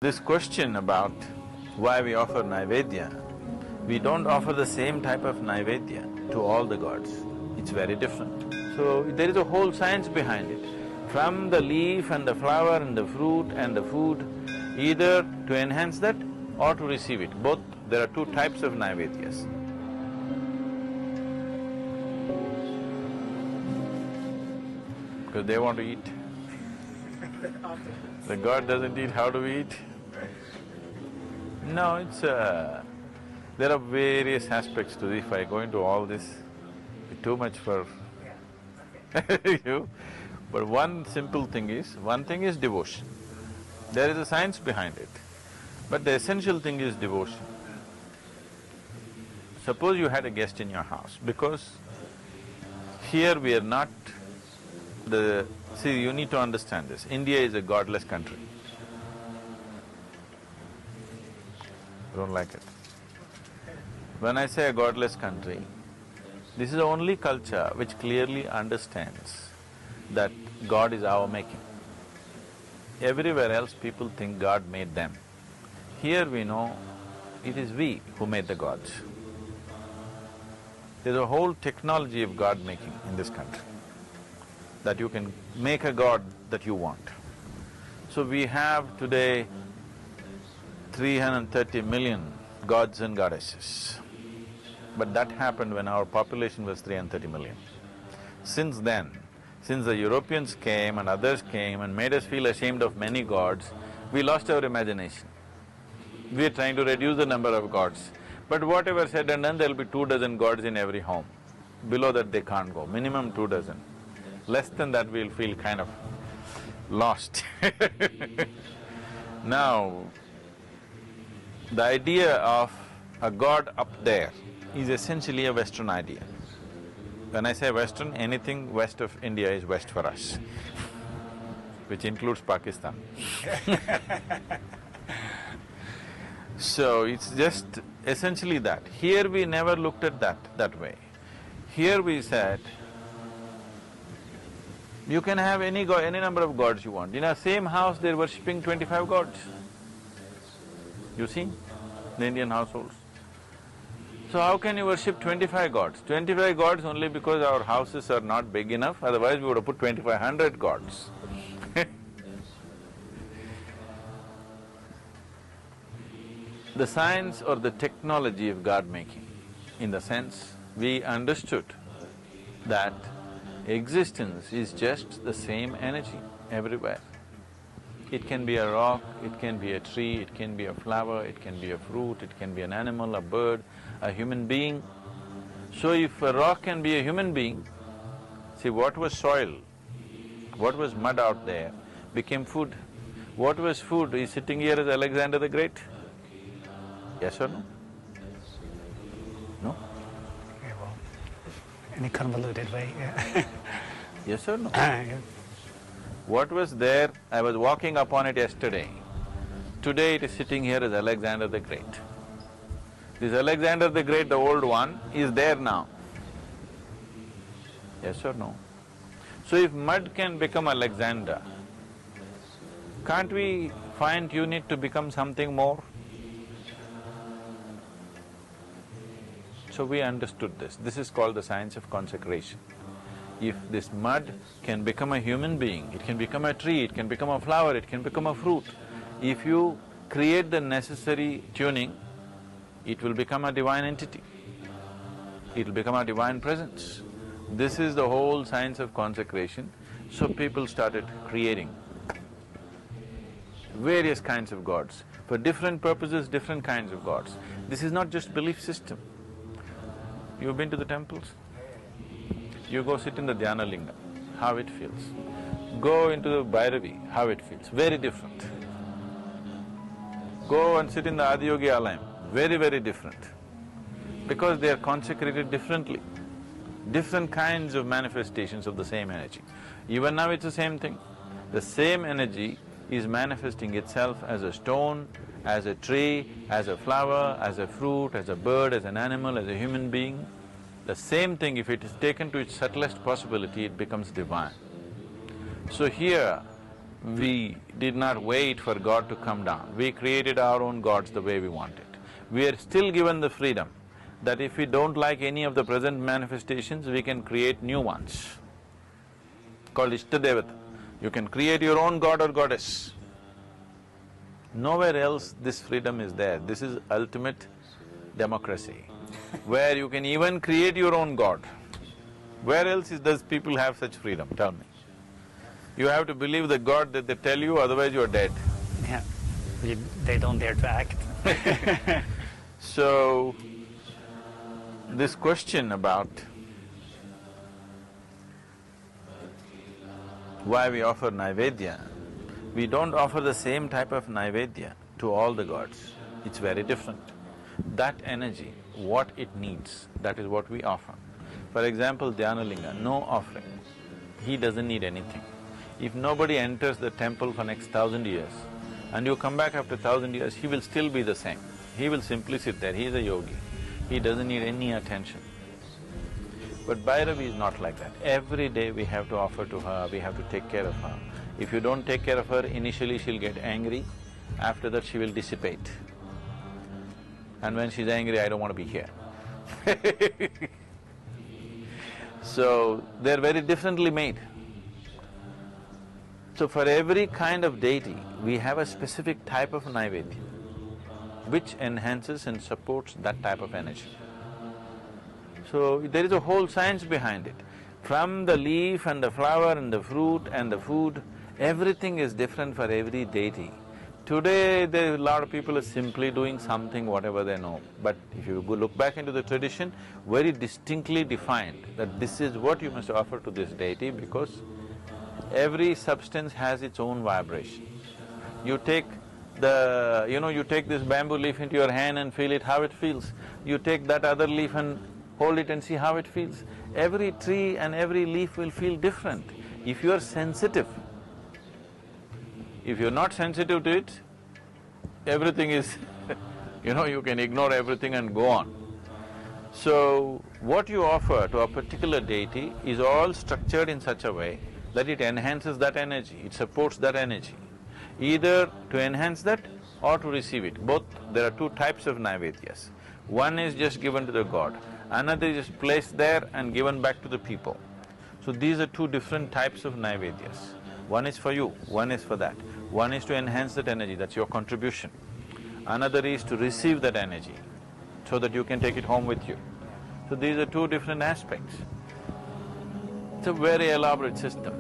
This question about why we offer Naivedya, we don't offer the same type of Naivedya to all the gods, it's very different. So there is a whole science behind it. From the leaf and the flower and the fruit and the food, either to enhance that or to receive it, both, there are two types of Naivedyas. Because they want to eat. The god doesn't eat, how do we eat? No, there are various aspects to this. If I go into all this, it's too much for you. But one thing is devotion. There is a science behind it, but the essential thing is devotion. Suppose you had a guest in your house, because here we are not see, you need to understand this, India is a godless country. I don't like it. When I say a godless country, this is the only culture which clearly understands that God is our making. Everywhere else people think God made them. Here we know it is we who made the gods. There's a whole technology of God making in this country, that you can make a god that you want. So we have today 330 million gods and goddesses. But that happened when our population was 330 million. Since then, since the Europeans came and others came and made us feel ashamed of many gods, we lost our imagination. We are trying to reduce the number of gods. But whatever said and done, there'll be 2 dozen gods in every home. Below that they can't go, minimum 2 dozen. Less than that we'll feel kind of lost Now, the idea of a god up there is essentially a Western idea. When I say Western, anything west of India is West for us, which includes Pakistan So it's just essentially that. Here we never looked at that way. Here we said, you can have any number of gods you want. In a same house, they're worshipping 25 gods. You see, the Indian households. So how can you worship 25 gods? 25 gods only because our houses are not big enough, otherwise we would have put 2500 gods The science or the technology of God making, in the sense we understood that existence is just the same energy everywhere. It can be a rock, it can be a tree, it can be a flower, it can be a fruit, it can be an animal, a bird, a human being. So if a rock can be a human being, see what was soil, what was mud out there became food. What was food is sitting here as Alexander the Great. Yes or no? No? Yeah, well, in a convoluted way, yeah. Yes or no? Yeah. What was there, I was walking upon it yesterday. Today it is sitting here as Alexander the Great. This Alexander the Great, the old one, is there now. Yes or no? So if mud can become Alexander, can't we fine-tune it to become something more? So we understood this. This is called the science of consecration. If this mud can become a human being, it can become a tree, it can become a flower, it can become a fruit. If you create the necessary tuning, it will become a divine entity. It will become a divine presence. This is the whole science of consecration. So people started creating various kinds of gods. For different purposes, different kinds of gods. This is not just belief system. You've been to the temples? You go sit in the Dhyana Linga, how it feels. Go into the Bhairavi, how it feels, very different. Go and sit in the Adiyogi Alayam, very, very different. Because they are consecrated differently. Different kinds of manifestations of the same energy. Even now it's the same thing. The same energy is manifesting itself as a stone, as a tree, as a flower, as a fruit, as a bird, as an animal, as a human being. The same thing, if it is taken to its subtlest possibility, it becomes divine. So here, We did not wait for God to come down. We created our own gods the way we wanted. We are still given the freedom that if we don't like any of the present manifestations, we can create new ones, called Ishtadevata. You can create your own god or goddess. Nowhere else this freedom is there. This is ultimate democracy, where you can even create your own god. Where else does people have such freedom? Tell me. You have to believe the god that they tell you, otherwise you are dead. Yeah, they don't dare to act. So, this question about why we offer Naivedya, we don't offer the same type of Naivedya to all the gods. It's very different. That energy, what it needs, that is what we offer. For example, Dhyanalinga, no offering. He doesn't need anything. If nobody enters the temple for next 1,000 years and you come back after 1,000 years, he will still be the same. He will simply sit there, he is a yogi. He doesn't need any attention. But Bhairavi is not like that. Every day we have to offer to her, we have to take care of her. If you don't take care of her, initially she'll get angry, after that she will dissipate. And when she's angry, I don't want to be here. So, they're very differently made. So for every kind of deity, we have a specific type of Naivedya, which enhances and supports that type of energy. So there is a whole science behind it. From the leaf and the flower and the fruit and the food, everything is different for every deity. Today, there are a lot of people are simply doing something, whatever they know. But if you look back into the tradition, very distinctly defined that this is what you must offer to this deity, because every substance has its own vibration. You take you take this bamboo leaf into your hand and feel it, how it feels. You take that other leaf and hold it and see how it feels. Every tree and every leaf will feel different. If you are sensitive, if you're not sensitive to it, everything is you can ignore everything and go on. So, what you offer to a particular deity is all structured in such a way that it enhances that energy, it supports that energy, either to enhance that or to receive it. Both, there are two types of Naivedyas. One is just given to the god, another is just placed there and given back to the people. So these are two different types of Naivedyas. One is for you, one is for that. One is to enhance that energy, that's your contribution. Another is to receive that energy so that you can take it home with you. So these are two different aspects. It's a very elaborate system.